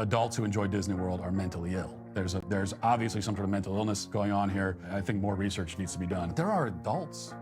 adults who enjoy Disney World are mentally ill. There's obviously some sort of mental illness going on here. I think more research needs to be done. There are adults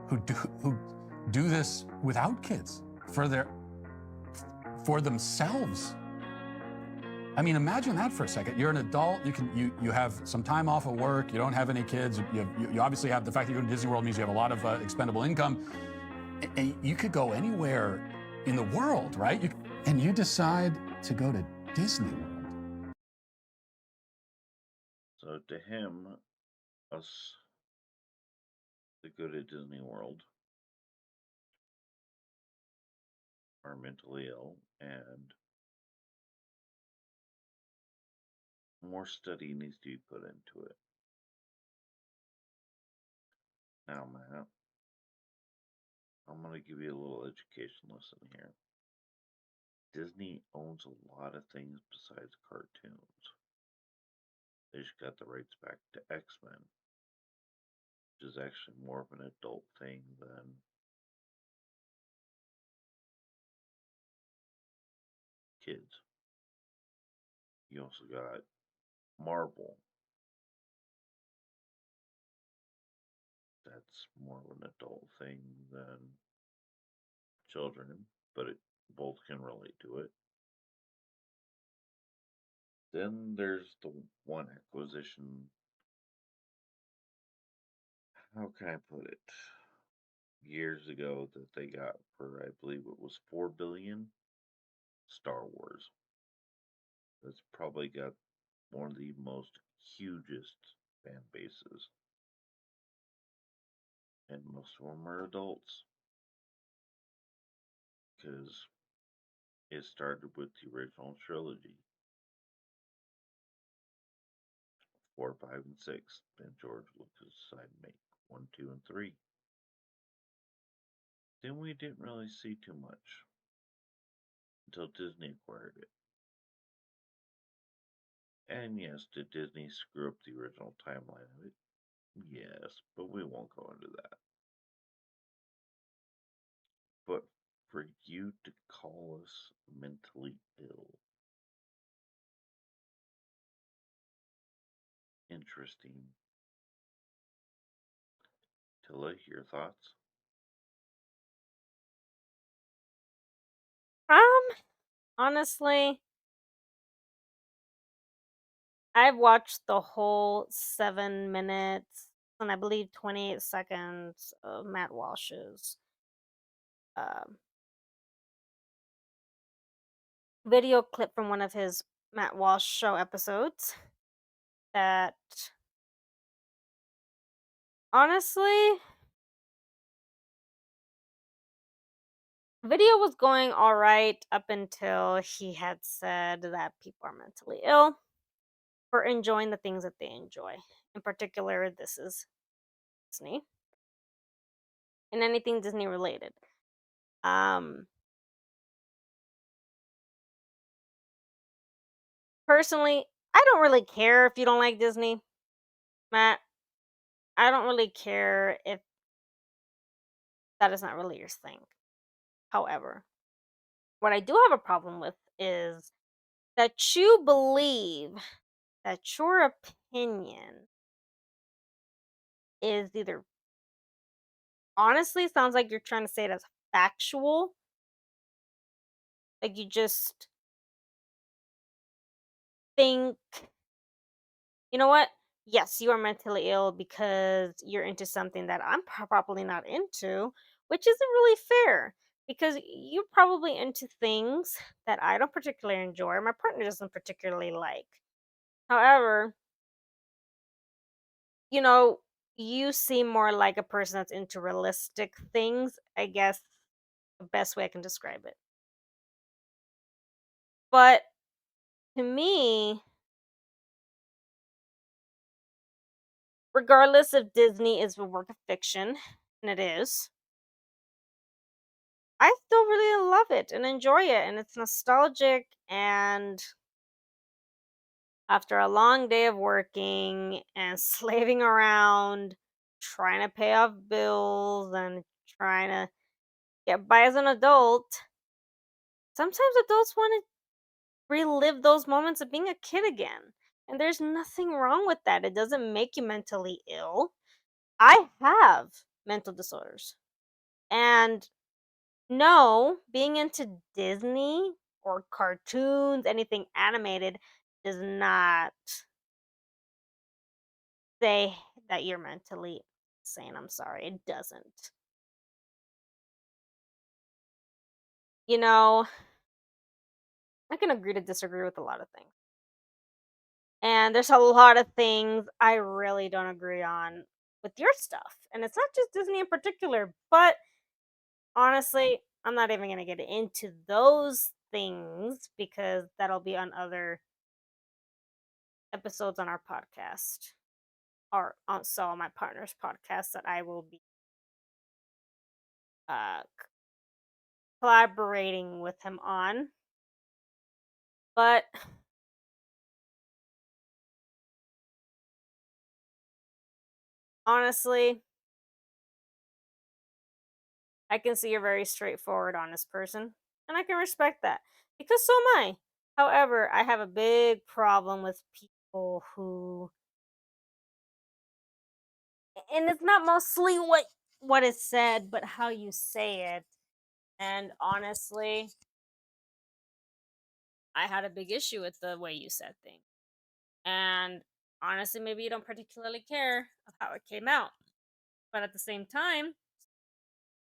who do this without kids for themselves. I mean, imagine that for a second. You're an adult. You have some time off of work. You don't have any kids. You obviously have the fact that you go to Disney World means you have a lot of expendable income. And you could go anywhere in the world, right? And you decide to go to Disney World. So to him, us that go to Disney World are mentally ill, and more study needs to be put into it. Now, Matt, I'm going to give you a little education lesson here. Disney owns a lot of things besides cartoons. They just got the rights back to X-Men, which is actually more of an adult thing than kids. You also got Marvel. That's more of an adult thing than children, but both can relate to it. Then there's the one acquisition. How can I put it? Years ago that they got for, I believe it was 4 billion. Star Wars. That's probably got one of the most hugest fan bases, and most of them are adults because it started with the original trilogy, 4, 5, and 6. Then George Lucas decided to make 1, 2, and 3. Then we didn't really see too much until Disney acquired it. And yes, did Disney screw up the original timeline of it? Yes, but we won't go into that. But for you to call us mentally ill, interesting. Tilla, your thoughts? Um, honestly, I've watched the whole 7 minutes and I believe 28 seconds of Matt Walsh's um, video clip from one of his Matt Walsh show episodes. That honestly, video was going all right up until he had said that people are mentally ill for enjoying the things that they enjoy. In particular, this is Disney and anything Disney related. Um, Personally, I don't really care if you don't like Disney, Matt. I don't really care if that is not really your thing. However, what I do have a problem with is that you believe that your opinion is either honestly sounds like you're trying to say it as factual, like you just think, you know what? Yes, you are mentally ill because you're into something that I'm probably not into, which isn't really fair because you're probably into things that I don't particularly enjoy, or my partner doesn't particularly like. However, you know, you seem more like a person that's into realistic things, I guess the best way I can describe it. But to me, regardless if Disney is a work of fiction, and it is, I still really love it and enjoy it, and it's nostalgic. And after a long day of working and slaving around, trying to pay off bills and trying to get by as an adult, sometimes adults want to relive those moments of being a kid again. And there's nothing wrong with that. It doesn't make you mentally ill. I have mental disorders. And no, being into Disney or cartoons, anything animated, does not say that you're mentally insane. I'm sorry, it doesn't. You know, I can agree to disagree with a lot of things. And there's a lot of things I really don't agree on with your stuff. And it's not just Disney in particular, but honestly, I'm not even going to get into those things because that'll be on other episodes on our podcast or also on my partner's podcast that I will be collaborating with him on. But honestly, I can see you're a very straightforward, honest person, and I can respect that because so am I. However, I have a big problem with people who, and it's not mostly what is said, but how you say it. And honestly, I had a big issue with the way you said things. And honestly, maybe you don't particularly care of how it came out, but at the same time,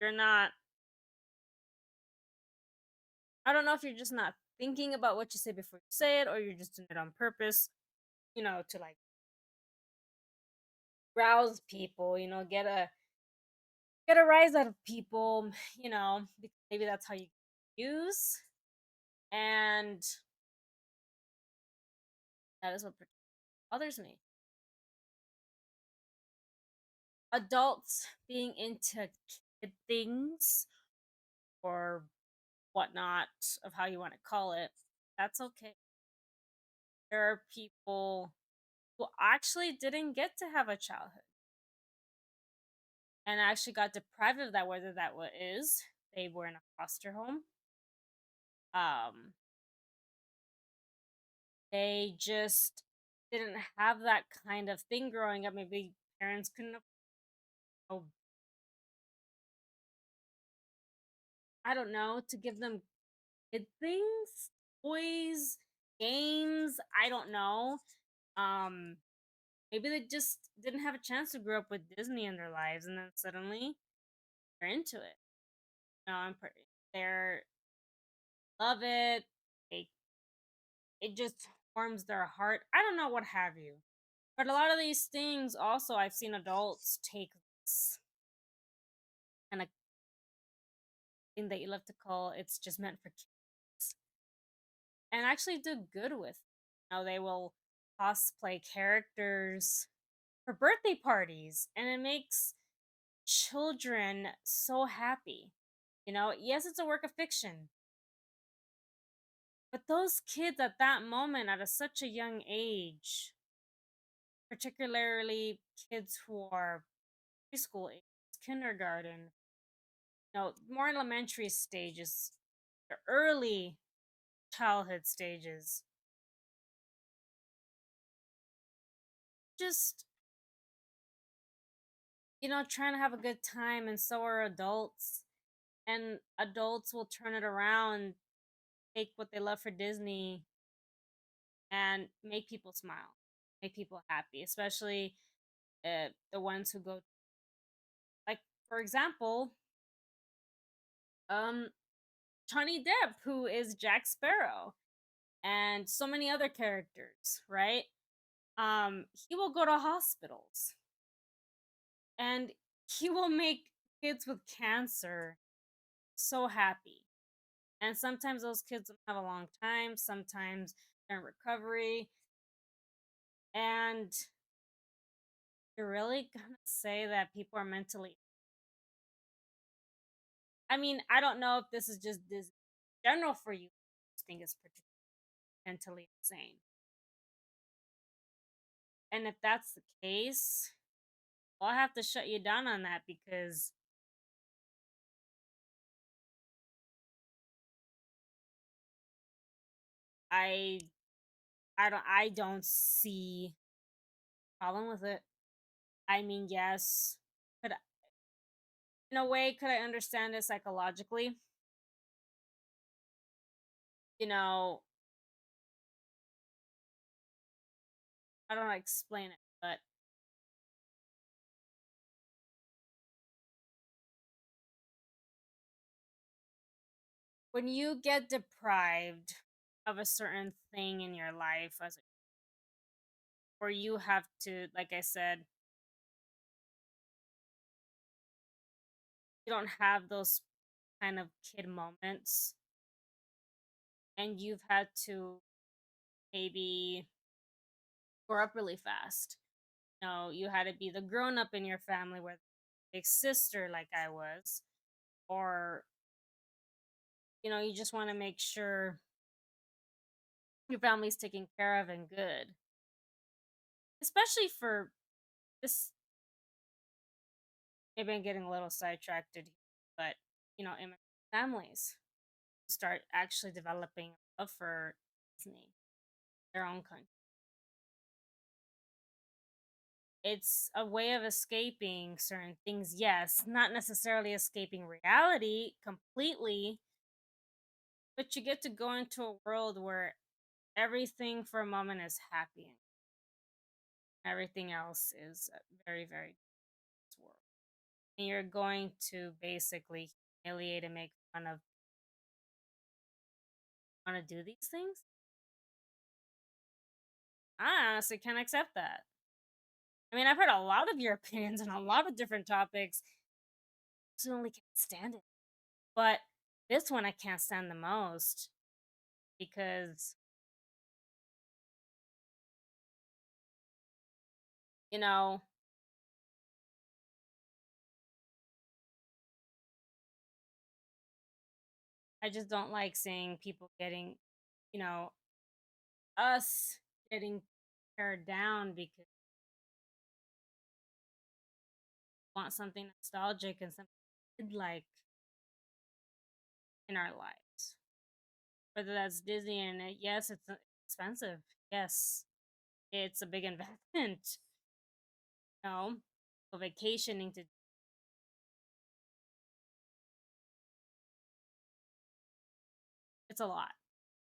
you're not. I don't know if you're just not thinking about what you say before you say it, or you're just doing it on purpose, to like rouse people, get a rise out of people, because maybe that's how you use, and that is what bothers me. Adults being into kid things or whatnot of how you want to call it, that's okay. There are people who actually didn't get to have a childhood and actually got deprived of that, whether that is they were in a foster home, um, they just didn't have that kind of thing growing up. Maybe parents couldn't afford, I don't know, to give them kid things, toys, games. I don't know. Um, Maybe they just didn't have a chance to grow up with Disney in their lives, and then suddenly they're into it. No, they're love it. They it just warms their heart. I don't know what have you. But a lot of these things also I've seen adults take this kind of thing that you love to call it's just meant for kids and actually do good with. They will cosplay characters for birthday parties and it makes children so happy. Yes, it's a work of fiction, but those kids at that moment at such a young age, particularly kids who are preschool age, kindergarten, more elementary stages, the early childhood stages, just, trying to have a good time, and so are adults. And adults will turn it around, take what they love for Disney, and make people smile, make people happy, especially the ones who go, like, for example, um, Johnny Depp, who is Jack Sparrow, and so many other characters, right? He will go to hospitals and he will make kids with cancer so happy. And sometimes those kids don't have a long time, sometimes they're in recovery. And you're really gonna say that people are mentally, I mean, I don't know if this is just this general for you. I think it's particularly mentally insane. And if that's the case, I'll have to shut you down on that because I I don't see problem with it. I mean, yes, could in a way could I understand it psychologically? You know, I don't know how to explain it, but when you get deprived of a certain thing in your life as or you have to, like I said, you don't have those kind of kid moments and you've had to maybe grow up really fast. You had to be the grown up in your family where big sister like I was, or you just want to make sure your family's taken care of and good. Especially for this, maybe I'm getting a little sidetracked here, but immigrant families start actually developing a love for Disney, their own country. It's a way of escaping certain things, yes, not necessarily escaping reality completely, but you get to go into a world where everything for a moment is happy and everything else is very, very this world. And you're going to basically humiliate and make fun of want to do these things. I honestly can't accept that. I mean, I've heard a lot of your opinions on a lot of different topics. Absolutely can't stand it. But this one I can't stand the most because, you know, I just don't like seeing people getting, you know, us getting pared down because we want something nostalgic and something we'd like in our lives. Whether that's Disney and yes, it's expensive. Yes, it's a big investment. So vacationing to it's a lot.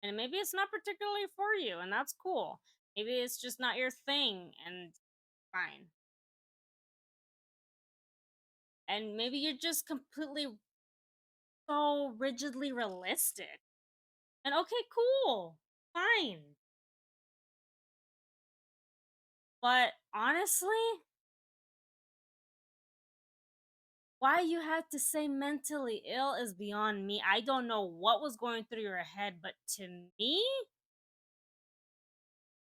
And maybe it's not particularly for you, and that's cool. Maybe it's just not your thing, and fine. And maybe you're just completely so rigidly realistic. And okay, cool. Fine. But honestly, why you had to say mentally ill is beyond me. I don't know what was going through your head, but to me,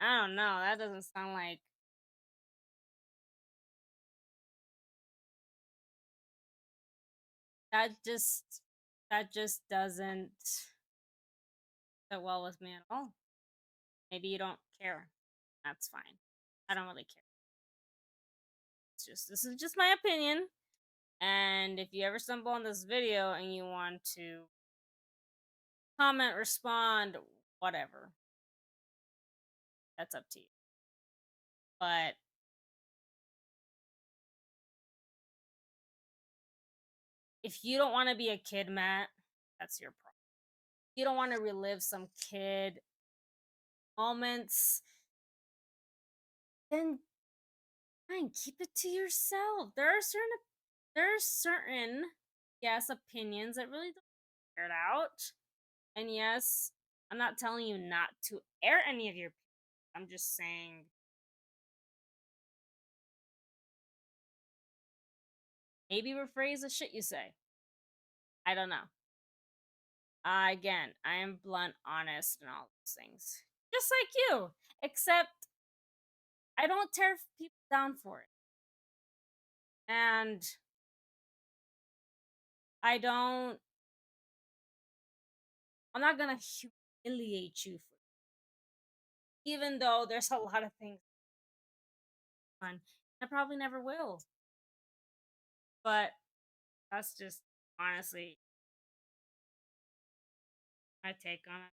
I don't know. That doesn't sound like that just that just doesn't sit well with me at all. Maybe you don't care. That's fine. I don't really care. This is just my opinion. And if you ever stumble on this video and you want to comment, respond, whatever, that's up to you. But if you don't want to be a kid, Matt, that's your problem. You don't want to relive some kid moments, then fine, keep it to yourself. There are certain yes opinions that really don't air it out. And yes, I'm not telling you not to air any of your opinions. I'm just saying maybe rephrase the shit you say. I don't know. Again, I am blunt, honest, and all those things. Just like you. Except I don't tear people down for it. And I don't I'm not gonna humiliate you for it. Even though there's a lot of things fun. I probably never will. But that's just honestly my take on it.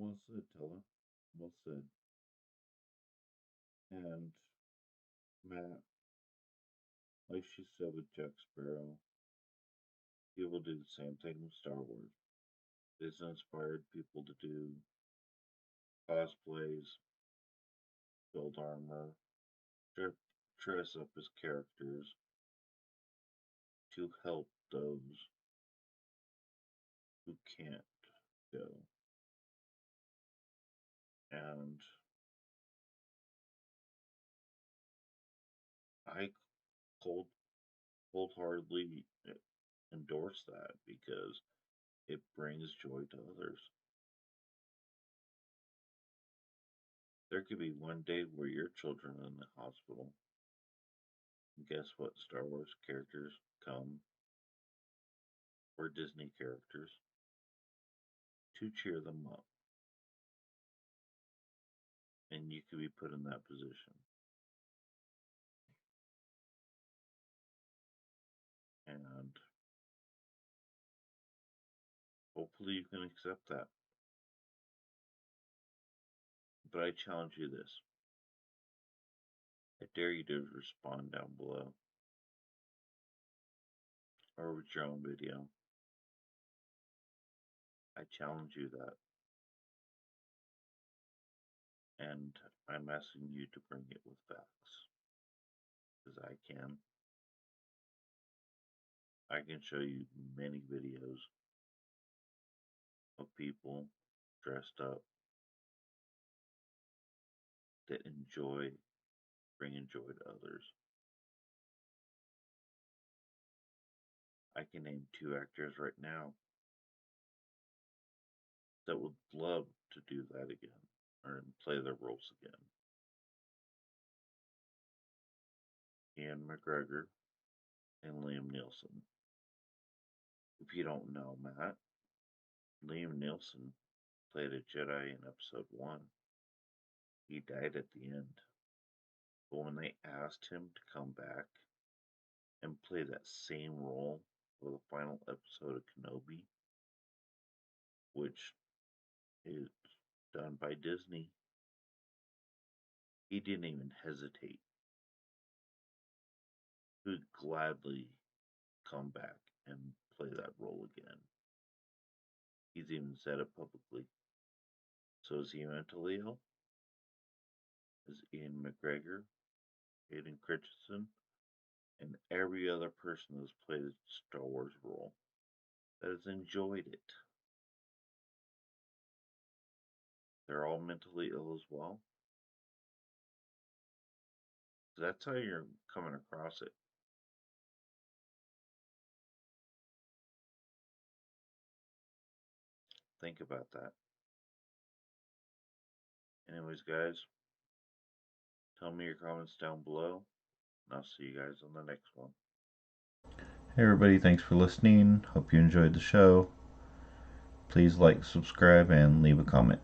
Well said, Tella. Well said. And Matt, like she said with Jack Sparrow, people do the same thing with Star Wars. It's inspired people to do cosplays, build armor, dress up as characters to help those who can't go. And I cold wholeheartedly endorse that because it brings joy to others. There could be one day where your children are in the hospital. And guess what? Star Wars characters come, or Disney characters, to cheer them up. And you could be put in that position. And hopefully you can accept that. But I challenge you this. I dare you to respond down below or with your own video. I challenge you that. And I'm asking you to bring it with facts. Because I can. I can show you many videos of people dressed up that bringing joy to others. I can name 2 actors right now that would love to do that again or play their roles again. Ian McGregor and Liam Neeson. If you don't know Matt, Liam Neeson played a Jedi in episode 1. He died at the end. But when they asked him to come back and play that same role for the final episode of Kenobi, which is done by Disney, he didn't even hesitate. He would gladly come back and play that role again. He's even said it publicly. So is he mentally ill? Is Ian McGregor, Hayden Christensen, and every other person that's played a Star Wars role that has enjoyed it. They're all mentally ill as well. That's how you're coming across it. Think about that. Anyways, guys, tell me your comments down below, and I'll see you guys on the next one. Hey everybody, thanks for listening. Hope you enjoyed the show. Please like, subscribe, and leave a comment.